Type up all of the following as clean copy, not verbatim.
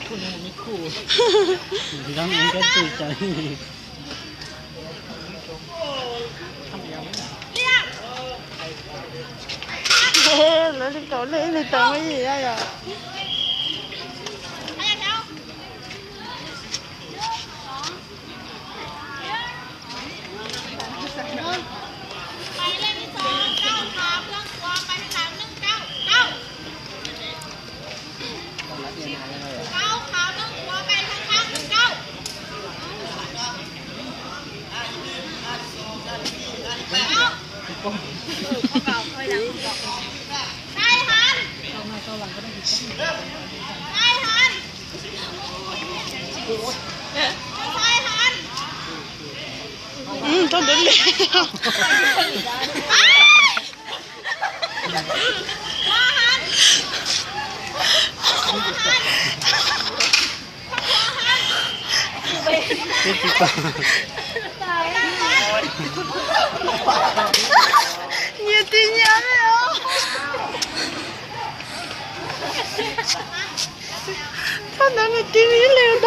คู่นี้มีคู่ที่ต้องเองก็ตื่นใจทำยังไงเฮ้ยแล้วที่เขาเล่นในตัวไม่ดีได้หรอไปเล่นที่2 9ขาเพื่อนตัวไปที่3 1 9 9 9ขาเพื่อนตัวไปข้างๆ9ได้หันได้หันได้หันต้องเดินเลย你对娘了，他哪里对你了的？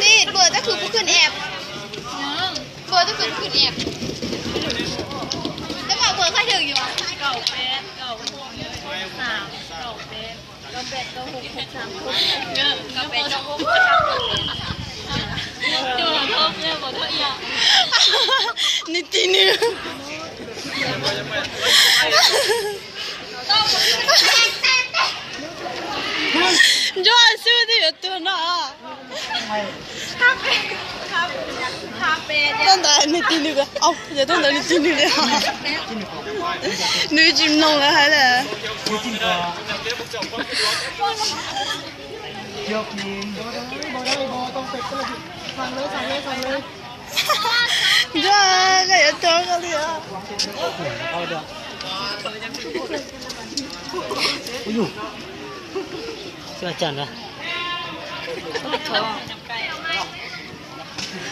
ติดเบอร์จะคือผู้ขึ้นแอบเบอร์จะคือผู้ขึ้นแอบจะบอกเบอร์ใครถึงอยู่อ่ะ9 8 9 6 3 9 8 9 8 9 6 6 3 6เยอะ9 8 9 6 6 3เดี๋ยวเราทบเนี่ยบอกเธออีก你对你。你这还是不是有多呢啊？当然你听那个，哦，也当然你听那个，你进弄了还得。你进过？ยกยิงบอต้องเตะก็เลยสั่งเลย你这个也多个的啊！เอาเดี๋ยวอุ้ยเสื้อจันนะ